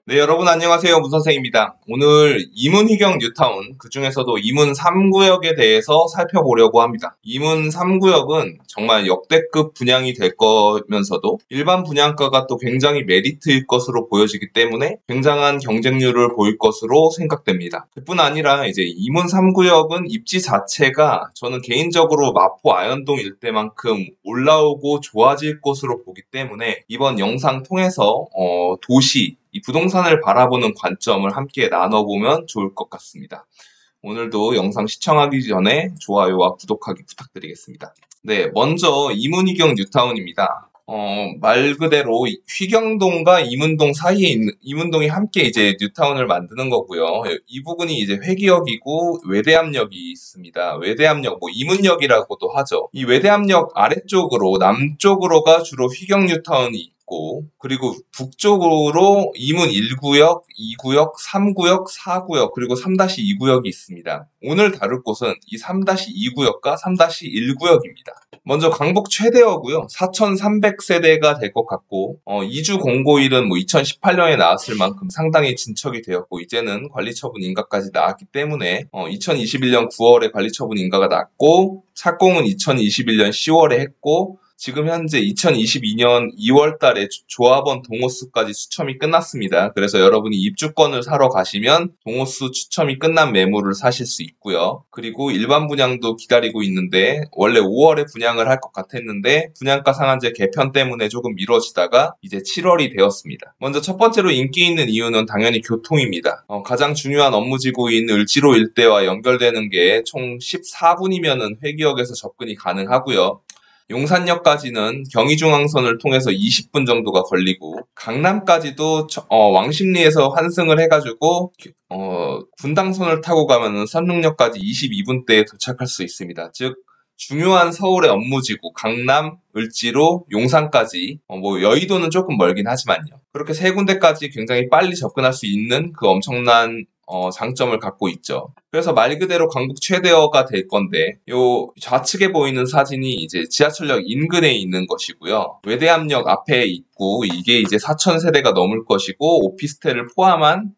네, 여러분 안녕하세요. 문선생입니다. 오늘 이문희경 뉴타운, 그중에서도 이문 3구역에 대해서 살펴보려고 합니다. 이문 3구역은 정말 역대급 분양이 될 거면서도 일반 분양가가 또 굉장히 메리트일 것으로 보여지기 때문에 굉장한 경쟁률을 보일 것으로 생각됩니다. 그뿐 아니라 이제 이문 3구역은 입지 자체가 저는 개인적으로 마포 아현동 일대만큼 올라오고 좋아질 것으로 보기 때문에 이번 영상 통해서 도시, 이 부동산을 바라보는 관점을 함께 나눠보면 좋을 것 같습니다. 오늘도 영상 시청하기 전에 좋아요와 구독하기 부탁드리겠습니다. 네, 먼저 이문희경 뉴타운입니다. 말 그대로 휘경동과 이문동 사이에 있는, 이문동이 함께 이제 뉴타운을 만드는 거고요. 이 부분이 이제 회기역이고 외대암역이 있습니다. 외대암역, 이문역이라고도 하죠. 이 외대암역 아래쪽으로, 남쪽으로가 주로 휘경 뉴타운이 있고, 그리고 북쪽으로 이문 1구역, 2구역, 3구역, 4구역, 그리고 3-2구역이 있습니다. 오늘 다룰 곳은 이 3-2구역과 3-1구역입니다. 먼저 강북 최대어고요. 4,300세대가 될 것 같고 이주 공고일은 2018년에 나왔을 만큼 상당히 진척이 되었고 이제는 관리처분 인가까지 나왔기 때문에 2021년 9월에 관리처분 인가가 났고 착공은 2021년 10월에 했고 지금 현재 2022년 2월 달에 조합원 동호수까지 추첨이 끝났습니다. 그래서 여러분이 입주권을 사러 가시면 동호수 추첨이 끝난 매물을 사실 수 있고요. 그리고 일반 분양도 기다리고 있는데 원래 5월에 분양을 할 것 같았는데 분양가 상한제 개편 때문에 조금 미뤄지다가 이제 7월이 되었습니다. 먼저 첫 번째로 인기 있는 이유는 당연히 교통입니다. 가장 중요한 업무지구인 을지로 일대와 연결되는 게 총 14분이면은 회기역에서 접근이 가능하고요. 용산역까지는 경의중앙선을 통해서 20분 정도가 걸리고 강남까지도 왕십리에서 환승을 해가지고 분당선을 타고 가면은 선릉역까지 22분대에 도착할 수 있습니다. 즉 중요한 서울의 업무지구 강남, 을지로, 용산까지 여의도는 조금 멀긴 하지만요. 그렇게 세 군데까지 굉장히 빨리 접근할 수 있는 그 엄청난 장점을 갖고 있죠. 그래서 말 그대로 강북 최대어가 될 건데 요 좌측에 보이는 사진이 이제 지하철역 인근에 있는 것이고요. 외대암역 앞에 있고 이게 이제 4,000세대가 넘을 것이고 오피스텔을 포함한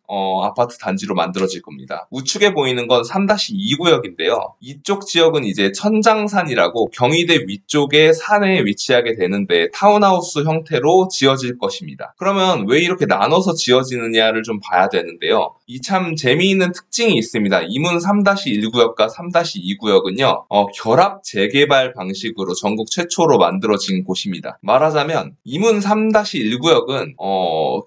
아파트 단지로 만들어질 겁니다. 우측에 보이는 건 3-2구역인데요. 이쪽 지역은 이제 천장산이라고 경희대 위쪽에 산에 위치하게 되는데 타운하우스 형태로 지어질 것입니다. 그러면 왜 이렇게 나눠서 지어지느냐를 좀 봐야 되는데요. 이 참 재미있는 특징이 있습니다. 이문 3-1구역과 3-2구역은요, 결합 재개발 방식으로 전국 최초로 만들어진 곳입니다. 말하자면, 이문 3-1구역은,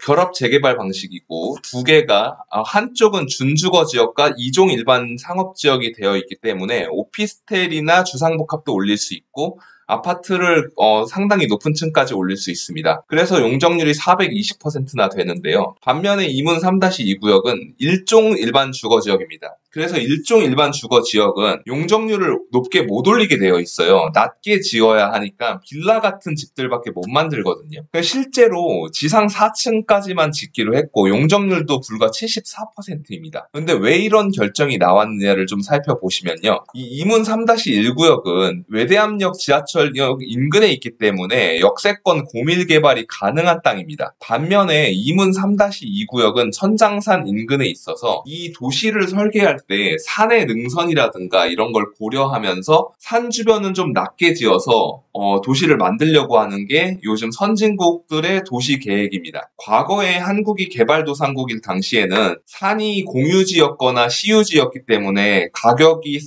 결합 재개발 방식이고, 두 개가, 한쪽은 준주거 지역과 이종 일반 상업 지역이 되어 있기 때문에, 오피스텔이나 주상복합도 올릴 수 있고, 아파트를 상당히 높은 층까지 올릴 수 있습니다. 그래서 용적률이 420%나 되는데요. 반면에 이문 3-2구역은 일종 일반 주거지역입니다. 그래서 일종 일반 주거지역은 용적률을 높게 못 올리게 되어 있어요. 낮게 지어야 하니까 빌라 같은 집들밖에 못 만들거든요. 그러니까 실제로 지상 4층까지만 짓기로 했고 용적률도 불과 74%입니다. 근데 왜 이런 결정이 나왔느냐를 좀 살펴보시면요. 이 이문 3-1구역은 외대암역 지하철역 인근에 있기 때문에 역세권 고밀 개발이 가능한 땅입니다. 반면에 이문 3-2구역은 천장산 인근에 있어서 이 도시를 설계할 때 산의 능선이라든가 이런 걸 고려하면서 산 주변은 좀 낮게 지어서 도시를 만들려고 하는 게 요즘 선진국들의 도시 계획입니다. 과거에 한국이 개발도상국일 당시에는 산이 공유지였거나 시유지였기 때문에 가격이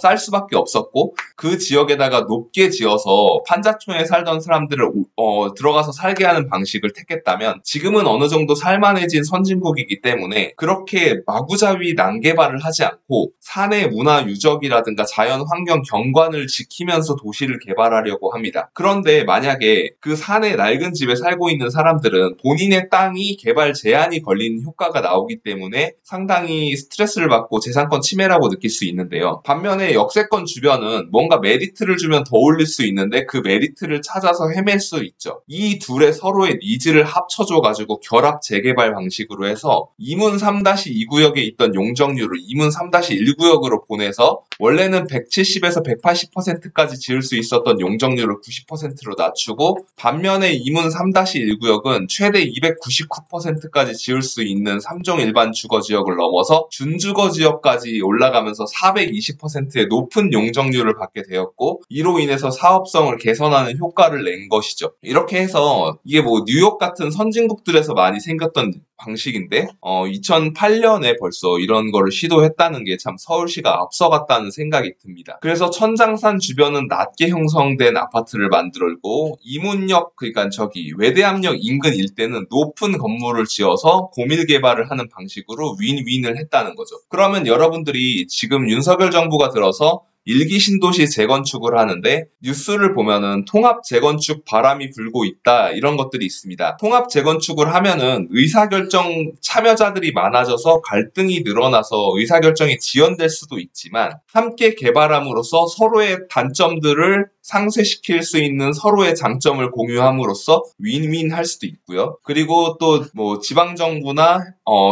쌀 수밖에 없었고 그 지역에다가 높게 지어서 판자촌에 살던 사람들을 들어가서 살게 하는 방식을 택했다면 지금은 어느 정도 살만해진 선진국이기 때문에 그렇게 마구잡이 난개발을 하지 않고 산의 문화 유적이라든가 자연 환경 경관을 지키면서 도시를 개발하려고 합니다. 그런데 만약에 그 산의 낡은 집에 살고 있는 사람들은 본인의 땅이 개발 제한이 걸리는 효과가 나오기 때문에 상당히 스트레스를 받고 재산권 침해라고 느낄 수 있는데요. 반면에 역세권 주변은 뭔가 메리트를 주면 더 올릴 수 있는데 그 메리트를 찾아서 헤맬 수 있죠. 이 둘의 서로의 니즈를 합쳐줘가지고 결합 재개발 방식으로 해서 이문 3-2구역에 있던 용적률을 이문 3-1구역으로 보내서 원래는 170에서 180%까지 지을 수 있었던 용적률을 90%로 낮추고, 반면에 이문 3-1구역은 최대 299%까지 지을 수 있는 3종 일반 주거지역을 넘어서 준주거지역까지 올라가면서 420%의 높은 용적률을 받게 되었고, 이로 인해서 사업성을 개선하는 효과를 낸 것이죠. 이렇게 해서 이게 뭐 뉴욕 같은 선진국들에서 많이 생겼던 방식인데 2008년에 벌써 이런 거를 시도했다는 게 참 서울시가 앞서갔다는 생각이 듭니다. 그래서 천장산 주변은 낮게 형성된 아파트를 만들고 이문역, 그러니까 저기 외대암역 인근 일대는 높은 건물을 지어서 고밀 개발을 하는 방식으로 윈윈을 했다는 거죠. 그러면 여러분들이 지금 윤석열 정부가 들어서 일기 신도시 재건축을 하는데 뉴스를 보면은 통합 재건축 바람이 불고 있다, 이런 것들이 있습니다. 통합 재건축을 하면은 의사결정 참여자들이 많아져서 갈등이 늘어나서 의사결정이 지연될 수도 있지만, 함께 개발함으로써 서로의 단점들을 상쇄시킬 수 있는 서로의 장점을 공유함으로써 윈윈 할 수도 있고요. 그리고 또 뭐 지방정부나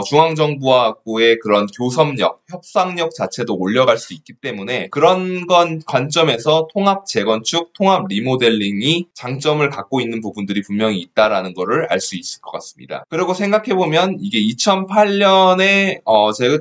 중앙정부하고의 그런 교섭력, 협상력 자체도 올려갈 수 있기 때문에 그런 건 관점에서 통합 재건축, 통합 리모델링이 장점을 갖고 있는 부분들이 분명히 있다라는 거를 알 수 있을 것 같습니다. 그리고 생각해보면 이게 2008년에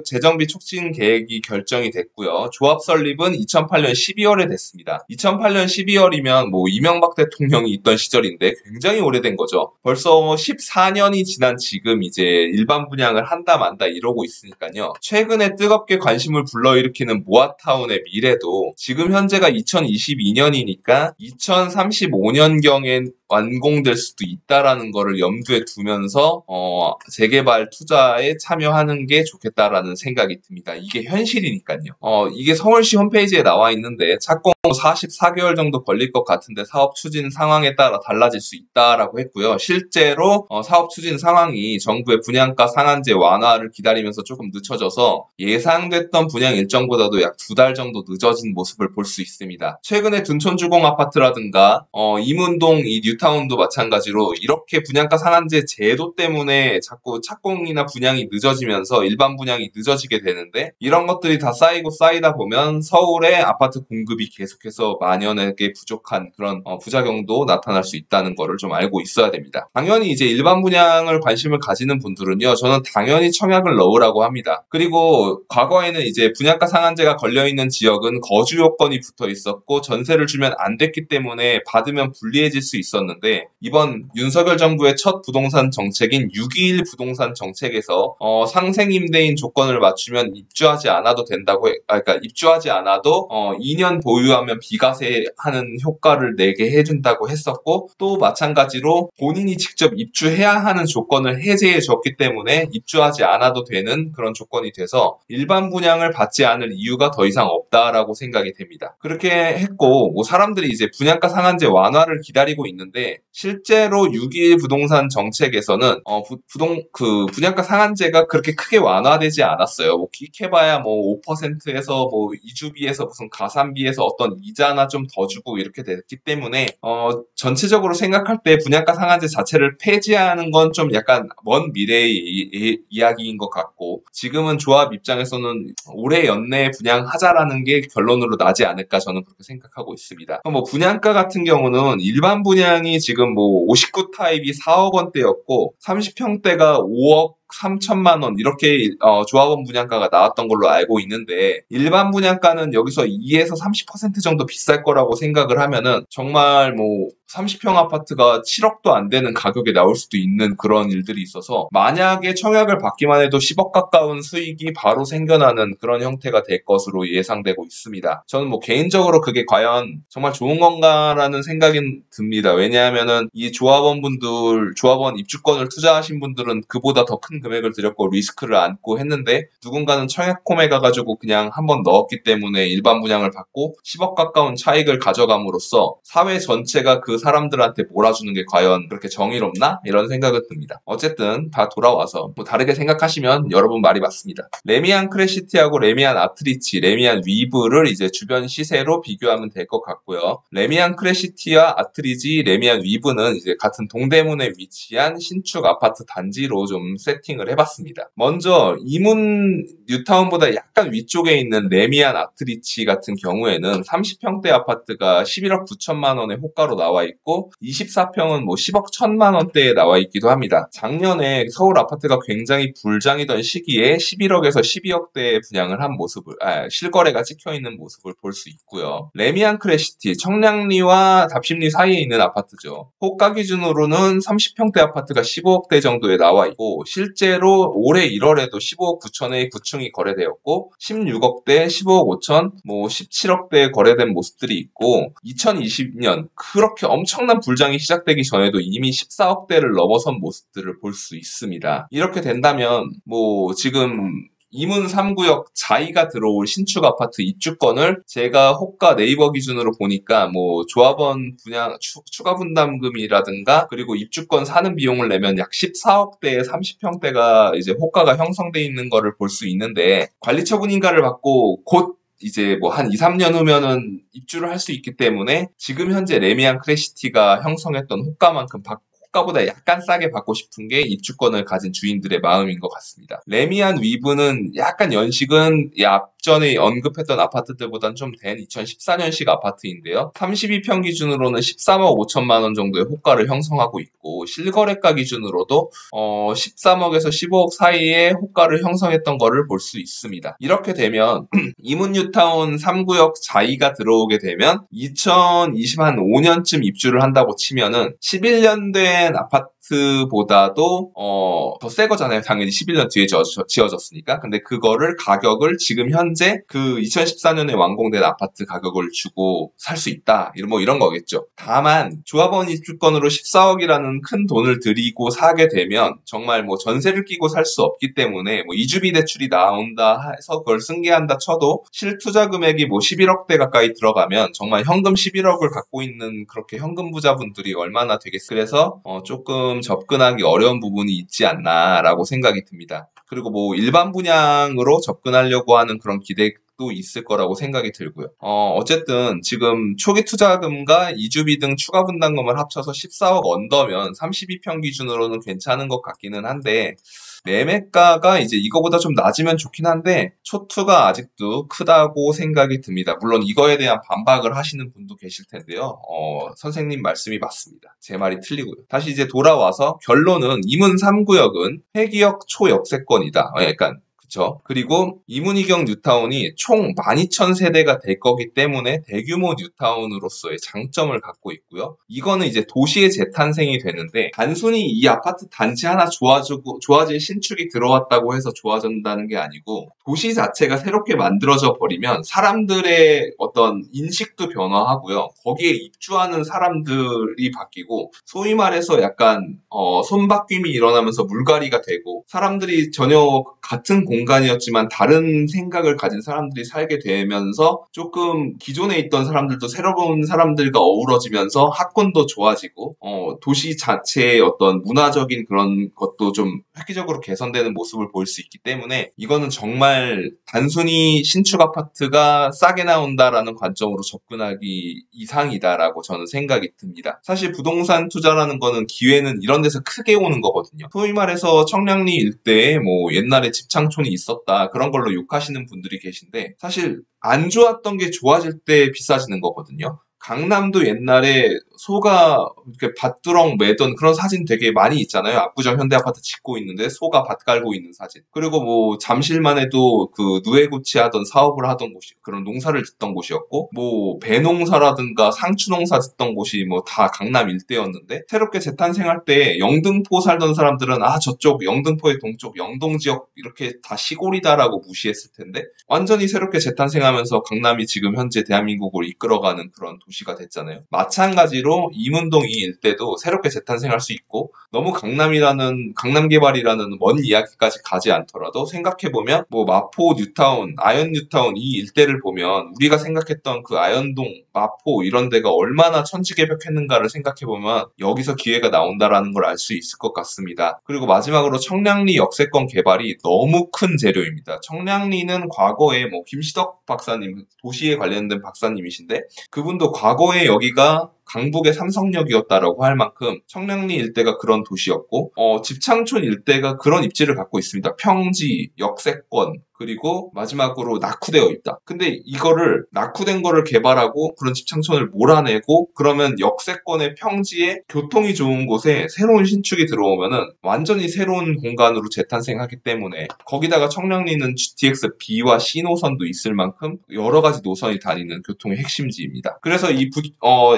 재정비 촉진 계획이 결정이 됐고요. 조합 설립은 2008년 12월에 됐습니다. 2008년 12월이면 뭐 이명박 대통령이 있던 시절인데 굉장히 오래된 거죠. 벌써 14년이 지난 지금 이제 일반 분양을 한다 만다 이러고 있으니까요. 최근에 뜨겁게 관심을 불러일으키는 모아타운의 미래도 지금 현재가 2022년이니까 2035년경엔 완공될 수도 있다라는 거를 염두에 두면서 재개발 투자에 참여하는 게 좋겠다라는 생각이 듭니다. 이게 현실이니까요. 이게 서울시 홈페이지에 나와 있는데 착공 44개월 정도 걸릴 것 같은데 사업 추진 상황에 따라 달라질 수 있다라고 했고요. 실제로 사업 추진 상황이 정부의 분양가 상한제 완화를 기다리면서 조금 늦춰져서 예상됐던 분양 일정보다도 약 2달 정도 늦어진 모습을 볼 수 있습니다. 최근에 둔촌주공 아파트라든가 이문동 이 뉴타운도 마찬가지로 이렇게 분양가 상한제 제도 때문에 자꾸 착공이나 분양이 늦어지면서 일반 분양이 늦어지게 되는데, 이런 것들이 다 쌓이고 쌓이다 보면 서울의 아파트 공급이 계속해서 만연하게 부족한 그런 부작용도 나타날 수 있다는 거를 좀 알고 있어야 됩니다. 당연히 이제 일반 분양을 관심을 가지는 분들은요, 저는 당연히 청약을 넣으라고 합니다. 그리고 과거에는 이제 분양가 상한제가 걸려있는 지역은 거주 요건이 붙어 있었고 전세를 주면 안 됐기 때문에 받으면 불리해질 수 있었는데, 이번 윤석열 정부의 첫 부동산 정책인 6.21 부동산 정책에서 상생 임대인 조건을 맞추면 입주하지 않아도 된다고 그러니까 입주하지 않아도 2년 보유하면 비과세하는 효과를 내게 해준다고 했었고, 또 마찬가지로 본인이 직접 입주해야 하는 조건을 해제해 줬기 때문에 입주하지 않아도 되는 그런 조건이 돼서 일반 분양을 받지 않을 이유가 더 이상 없다라고 생각이 됩니다. 그렇게 했고, 뭐 사람들이 이제 분양가 상한제 완화를 기다리고 있는데, 실제로 6.21 부동산 정책에서는 분양가 상한제가 그렇게 크게 완화되지 않았어요. 뭐 기익해봐야 뭐 5%에서 뭐 이주비에서 무슨 가산비에서 어떤 이자나 좀 더 주고 이렇게 됐기 때문에 전체적으로 생각할 때 분양가 상한제 자체를 폐지하는 건 좀 약간 먼 미래의 이야기인 것 같고, 지금은 조합 입장에서는 올해 연내에 분양하자라는 게 결론으로 나지 않을까 저는 그렇게 생각하고 있습니다. 뭐 분양가 같은 경우는 일반 분양이 지금 뭐 59 타입이 4억 원대였고 30평대가 5억 3천만 원 이렇게 조합원 분양가가 나왔던 걸로 알고 있는데, 일반 분양가는 여기서 2에서 30% 정도 비쌀 거라고 생각을 하면은 정말 뭐 30평 아파트가 7억도 안 되는 가격에 나올 수도 있는 그런 일들이 있어서, 만약에 청약을 받기만 해도 10억 가까운 수익이 바로 생겨나는 그런 형태가 될 것으로 예상되고 있습니다. 저는 뭐 개인적으로 그게 과연 정말 좋은 건가라는 생각이 듭니다. 왜냐하면은 이 조합원 입주권을 투자하신 분들은 그보다 더 큰 큰 금액을 들였고 리스크를 안고 했는데 누군가는 청약홈에 가가지고 그냥 한번 넣었기 때문에 일반 분양을 받고 10억 가까운 차익을 가져감으로써 사회 전체가 그 사람들한테 몰아주는 게 과연 그렇게 정의롭나? 이런 생각은 듭니다. 어쨌든 다 돌아와서 뭐 다르게 생각하시면 여러분 말이 맞습니다. 레미안 크레시티하고 레미안 아트리치, 레미안 위브를 이제 주변 시세로 비교하면 될 것 같고요. 레미안 크레시티와 아트리지, 레미안 위브는 이제 같은 동대문에 위치한 신축 아파트 단지로 좀 세팅을 해봤습니다. 먼저 이문 뉴타운보다 약간 위쪽에 있는 레미안 아트리치 같은 경우에는 30평대 아파트가 11억 9천만 원의 호가로 나와 있고 24평은 뭐 10억 1천만 원대에 나와 있기도 합니다. 작년에 서울 아파트가 굉장히 불장이던 시기에 11억에서 12억대에 분양을 한 모습을 실거래가 찍혀 있는 모습을 볼 수 있고요. 레미안 크레시티 청량리와 답심리 사이에 있는 아파트죠. 호가 기준으로는 30평대 아파트가 15억대 정도에 나와 있고 실제로 올해 1월에도 15억 9천의 9층이 거래되었고 16억대, 15억 5천, 뭐 17억대에 거래된 모습들이 있고 2020년 그렇게 엄청난 불장이 시작되기 전에도 이미 14억대를 넘어선 모습들을 볼 수 있습니다. 이렇게 된다면 뭐 지금 이문 3구역 자이가 들어올 신축 아파트 입주권을 제가 호가 네이버 기준으로 보니까 뭐 조합원 분양 추가 분담금이라든가 그리고 입주권 사는 비용을 내면 약 14억대의 30평대가 이제 호가가 형성돼 있는 거를 볼 수 있는데 관리 처분 인가를 받고 곧 이제 뭐 한 2, 3년 후면은 입주를 할 수 있기 때문에 지금 현재 레미안 크레시티가 형성했던 호가만큼 호가보다 약간 싸게 받고 싶은 게 입주권을 가진 주인들의 마음인 것 같습니다. 레미안 위브는 약간 연식은 앞전에 언급했던 아파트들보다는 좀 된 2014년식 아파트인데요. 32평 기준으로는 13억 5천만 원 정도의 호가를 형성하고 있고 실거래가 기준으로도 13억에서 15억 사이의 호가를 형성했던 거를 볼 수 있습니다. 이렇게 되면 이문 뉴타운 3구역 자이가 들어오게 되면 2025년쯤 입주를 한다고 치면은 11년 된 아파트보다도 더 새 거잖아요. 당연히 11년 뒤에 지어졌으니까. 근데 그거를 가격을 지금 현재 그 2014년에 완공된 아파트 가격을 주고 살 수 있다. 이런 거겠죠. 다만 조합원 입주권으로 14억이라는 큰 돈을 들이고 사게 되면 정말 뭐 전세를 끼고 살 수 없기 때문에 뭐 이주비 대출이 나온다 해서 그걸 승계한다 쳐도 실투자 금액이 뭐 11억대 가까이 들어가면 정말 현금 11억을 갖고 있는 그렇게 현금 부자분들이 얼마나 되겠어요. 그래서 조금 접근하기 어려운 부분이 있지 않나라고 생각이 듭니다. 그리고 뭐 일반 분양으로 접근하려고 하는 그런 기대도 있을 거라고 생각이 들고요. 어쨌든 지금 초기 투자금과 이주비 등 추가 분담금을 합쳐서 14억 언더면 32평 기준으로는 괜찮은 것 같기는 한데 매매가가 이제 이거보다 좀 낮으면 좋긴 한데 초투가 아직도 크다고 생각이 듭니다. 물론 이거에 대한 반박을 하시는 분도 계실 텐데요. 선생님 말씀이 맞습니다. 제 말이 틀리고요. 다시 이제 돌아와서 결론은 이문 3구역은 폐기역 초역세권이다. 약간 그쵸. 그리고 이문희경 뉴타운이 총 12,000세대가 될 거기 때문에 대규모 뉴타운으로서의 장점을 갖고 있고요. 이거는 이제 도시의 재탄생이 되는데 단순히 이 아파트 단지 하나 좋아질 신축이 들어왔다고 해서 좋아진다는 게 아니고 도시 자체가 새롭게 만들어져 버리면 사람들의 어떤 인식도 변화하고요. 거기에 입주하는 사람들이 바뀌고 소위 말해서 약간 손바뀜이 일어나면서 물갈이가 되고 사람들이 전혀 같은 공간이었지만 다른 생각을 가진 사람들이 살게 되면서 조금 기존에 있던 사람들도 새로운 사람들과 어우러지면서 학군도 좋아지고 도시 자체의 어떤 문화적인 그런 것도 좀 획기적으로 개선되는 모습을 볼 수 있기 때문에 이거는 정말 단순히 신축 아파트가 싸게 나온다라는 관점으로 접근하기 이상이다라고 저는 생각이 듭니다. 사실 부동산 투자라는 거는 기회는 이런 데서 크게 오는 거거든요. 소위 말해서 청량리 일대에 뭐 옛날에 집창촌이 있었다 그런 걸로 욕하시는 분들이 계신데 사실 안 좋았던 게 좋아질 때 비싸지는 거거든요. 강남도 옛날에 소가 이렇게 밭두렁 매던 그런 사진 되게 많이 있잖아요. 압구정 현대아파트 짓고 있는데 소가 밭 깔고 있는 사진. 그리고 뭐 잠실만 해도 그 누에고치 하던 사업을 하던 곳이 그런 농사를 짓던 곳이었고 뭐 배농사라든가 상추농사 짓던 곳이 뭐 다 강남 일대였는데 새롭게 재탄생할 때 영등포 살던 사람들은 저쪽 영등포의 동쪽 영동 지역 이렇게 다 시골이다라고 무시했을 텐데 완전히 새롭게 재탄생하면서 강남이 지금 현재 대한민국을 이끌어가는 그런 도시가 됐잖아요. 마찬가지로 이문동 이 일대도 새롭게 재탄생할 수 있고 너무 강남 개발이라는 먼 이야기까지 가지 않더라도 생각해보면 뭐 마포 뉴타운, 아현 뉴타운 이 일대를 보면 우리가 생각했던 그 아현동, 마포 이런 데가 얼마나 천지개벽했는가를 생각해보면 여기서 기회가 나온다라는 걸 알 수 있을 것 같습니다. 그리고 마지막으로 청량리 역세권 개발이 너무 큰 재료입니다. 청량리는 과거에 뭐 김시덕 박사님, 도시에 관련된 박사님이신데 그분도 과거에 여기가 강북의 삼성역이었다라고 할 만큼 청량리 일대가 그런 도시였고 집창촌 일대가 그런 입지를 갖고 있습니다. 평지, 역세권, 그리고 마지막으로 낙후되어 있다. 근데 이거를 낙후된 거를 개발하고 그런 집창촌을 몰아내고 그러면 역세권의 평지에 교통이 좋은 곳에 새로운 신축이 들어오면은 완전히 새로운 공간으로 재탄생하기 때문에 거기다가 청량리는 GTX B와 C 노선도 있을 만큼 여러 가지 노선이 다니는 교통의 핵심지입니다. 그래서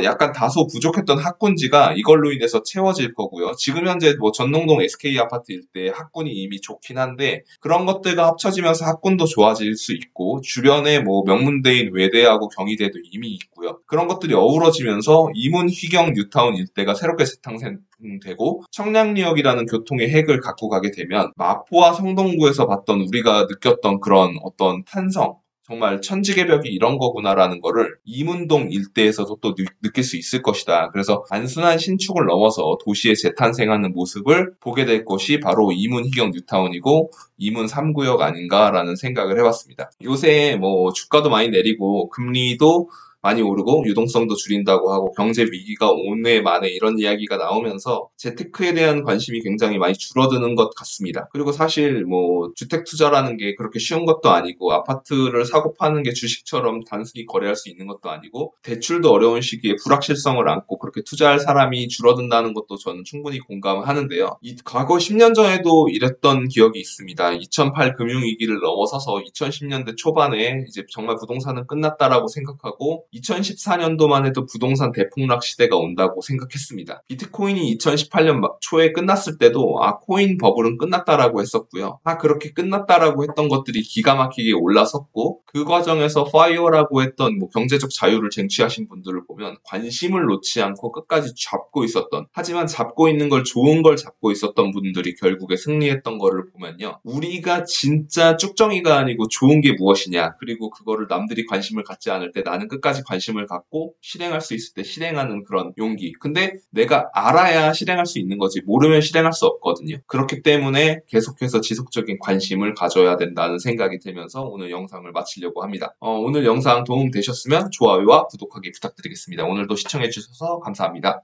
약간 다소 부족했던 학군지가 이걸로 인해서 채워질 거고요. 지금 현재 뭐 전농동 SK 아파트 일대 학군이 이미 좋긴 한데 그런 것들과 합쳐지면서 학군도 좋아질 수 있고 주변에 뭐 명문대인 외대하고 경희대도 이미 있고요. 그런 것들이 어우러지면서 이문, 휘경, 뉴타운 일대가 새롭게 재탄생되고 청량리역이라는 교통의 핵을 갖고 가게 되면 마포와 성동구에서 봤던 우리가 느꼈던 그런 어떤 탄성 정말 천지개벽이 이런 거구나라는 거를 이문동 일대에서도 또 느낄 수 있을 것이다. 그래서 단순한 신축을 넘어서 도시에 재탄생하는 모습을 보게 될 것이 바로 이문 희경 뉴타운이고 이문 3구역 아닌가라는 생각을 해봤습니다. 요새 뭐 주가도 많이 내리고 금리도 많이 오르고 유동성도 줄인다고 하고 경제 위기가 오네 만에 이런 이야기가 나오면서 재테크에 대한 관심이 굉장히 많이 줄어드는 것 같습니다. 그리고 사실 뭐 주택 투자라는 게 그렇게 쉬운 것도 아니고 아파트를 사고 파는 게 주식처럼 단순히 거래할 수 있는 것도 아니고 대출도 어려운 시기에 불확실성을 안고 그렇게 투자할 사람이 줄어든다는 것도 저는 충분히 공감하는데요. 과거 10년 전에도 이랬던 기억이 있습니다. 2008 금융위기를 넘어서서 2010년대 초반에 이제 정말 부동산은 끝났다라고 생각하고 2014년도만 해도 부동산 대폭락 시대가 온다고 생각했습니다. 비트코인이 2018년 초에 끝났을 때도 코인 버블은 끝났다라고 했었고요. 그렇게 끝났다라고 했던 것들이 기가 막히게 올라섰고 그 과정에서 파이어라고 했던 뭐 경제적 자유를 쟁취하신 분들을 보면 관심을 놓지 않고 끝까지 잡고 있었던 하지만 잡고 있는 걸 좋은 걸 잡고 있었던 분들이 결국에 승리했던 거를 보면요. 우리가 진짜 쭉정이가 아니고 좋은 게 무엇이냐 그리고 그거를 남들이 관심을 갖지 않을 때 나는 끝까지 관심을 갖고 실행할 수 있을 때 실행하는 그런 용기. 근데 내가 알아야 실행할 수 있는 거지 모르면 실행할 수 없거든요. 그렇기 때문에 계속해서 지속적인 관심을 가져야 된다는 생각이 들면서 오늘 영상을 마치려고 합니다. 오늘 영상 도움 되셨으면 좋아요와 구독하기 부탁드리겠습니다. 오늘도 시청해주셔서 감사합니다.